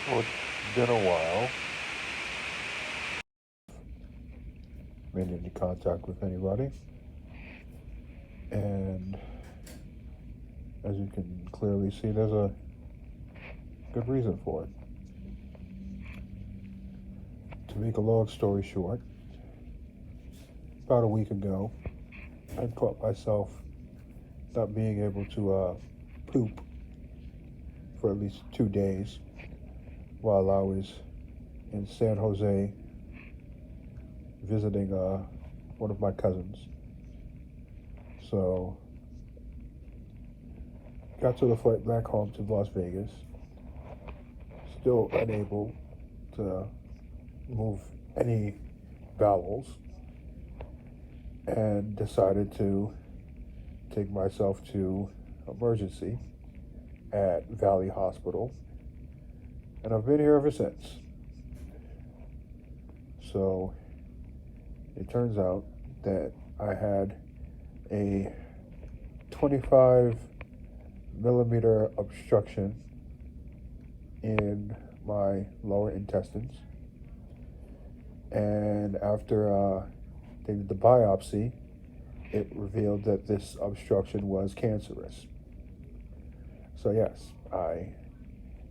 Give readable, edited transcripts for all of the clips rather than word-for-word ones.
Well, it's been a while. Been into contact with anybody, and as you can clearly see, there's a good reason for it. To make a long story short, about a week ago, I caught myself not being able to poop for at least 2 days while I was in San Jose visiting one of my cousins. So, got to the flight back home to Las Vegas, still unable to move any bowels, and decided to take myself to emergency at Valley Hospital, and I've been here ever since. So it turns out that I had a 25 millimeter obstruction in my lower intestines, and after they did the biopsy, it revealed that this obstruction was cancerous. So yes, I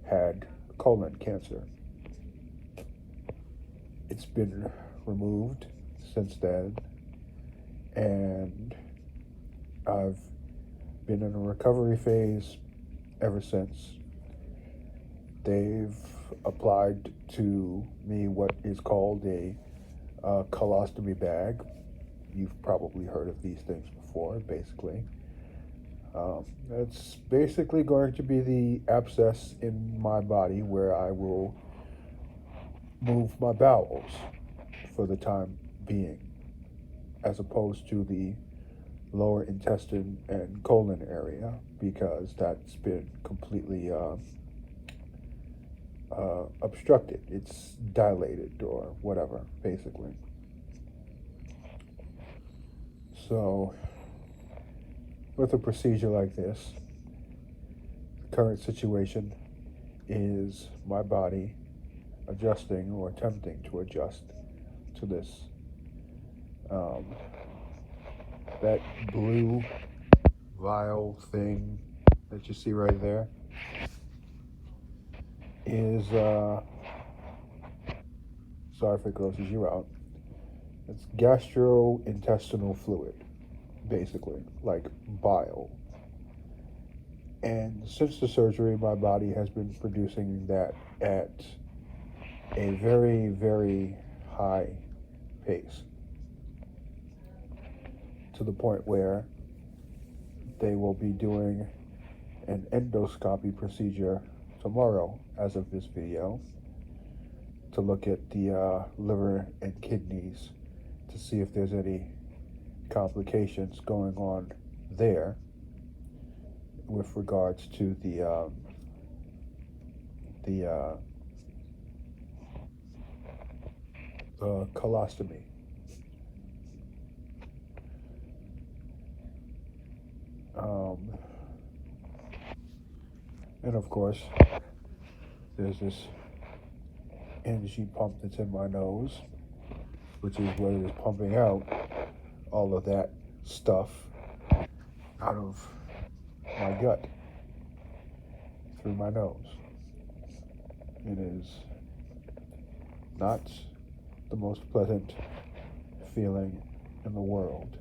had colon cancer. It's been removed since then, and I've been in a recovery phase ever since. They've applied to me what is called a colostomy bag. You've probably heard of these things before, basically. It's basically going to be the abscess in my body where I will move my bowels for the time being, as opposed to the lower intestine and colon area, because that's been completely obstructed. It's dilated or whatever, basically. So, with a procedure like this, the current situation is my body adjusting or attempting to adjust to this. Um, that blue vial thing that you see right there is, sorry if it grosses you out, it's gastrointestinal fluid, basically, like bile. And since the surgery, my body has been producing that at a very, very high pace, to the point where they will be doing an endoscopy procedure tomorrow, as of this video, to look at the liver and kidneys to see if there's any complications going on there with regards to the colostomy. Um, and of course, there's this energy pump that's in my nose, which is what is pumping out all of that stuff out of my gut through my nose. It is not the most pleasant feeling in the world.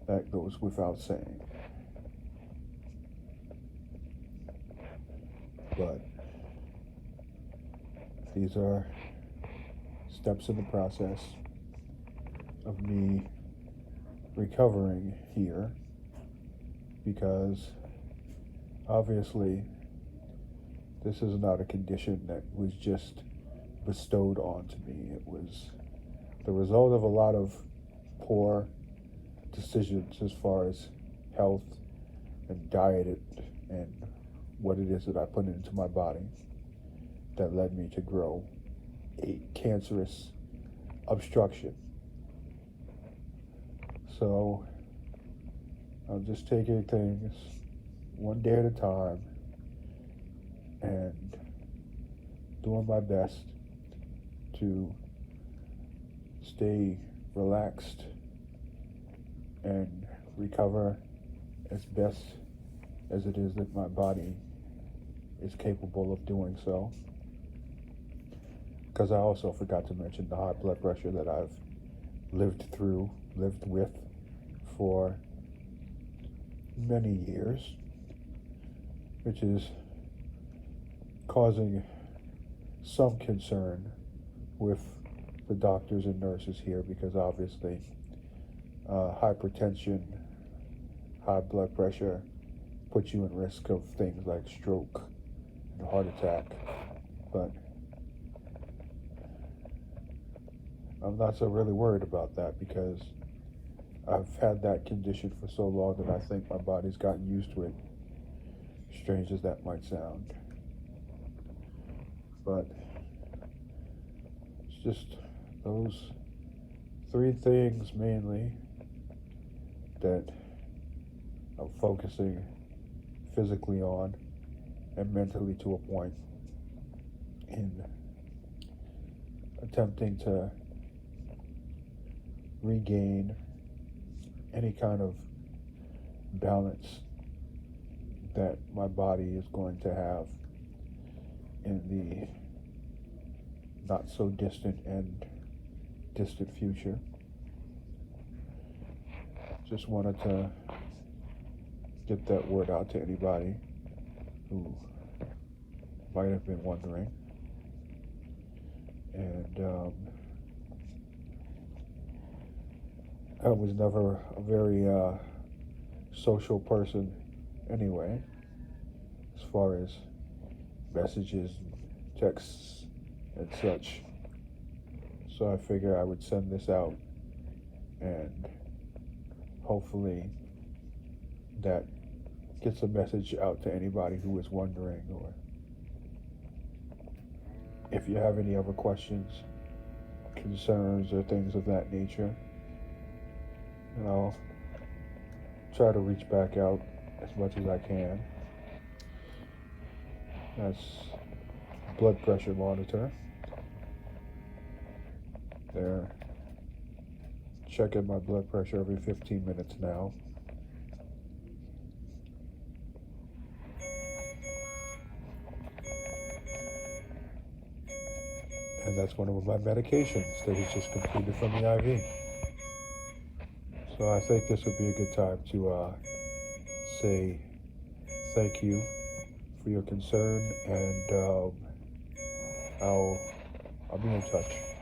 That goes without saying. But these are steps in the process of me recovering here, because obviously this is not a condition that was just bestowed onto me. It was the result of a lot of poor decisions as far as health and diet and what it is that I put into my body that led me to grow a cancerous obstruction. So I'm just taking things one day at a time and doing my best to stay relaxed and recover as best as it is that my body is capable of doing so. Because I also forgot to mention the high blood pressure that I've lived with for many years, which is causing some concern with the doctors and nurses here, because obviously hypertension, high blood pressure puts you in risk of things like stroke and heart attack. But I'm not so really worried about that, because I've had that condition for so long that I think my body's gotten used to it, strange as that might sound. But it's just those three things mainly that I'm focusing physically on and mentally to a point in attempting to regain any kind of balance that my body is going to have in the not so distant and distant future. Just wanted to get that word out to anybody who might have been wondering. And I was never a very social person anyway, as far as messages, texts, and such. So I figure I would send this out, and hopefully that gets a message out to anybody who is wondering, or if you have any other questions, concerns, or things of that nature, and I'll try to reach back out as much as I can. That's blood pressure monitor. They're checking my blood pressure every 15 minutes now. And that's one of my medications that was just completed from the IV. So I think this would be a good time to say thank you for your concern, and I'll be in touch.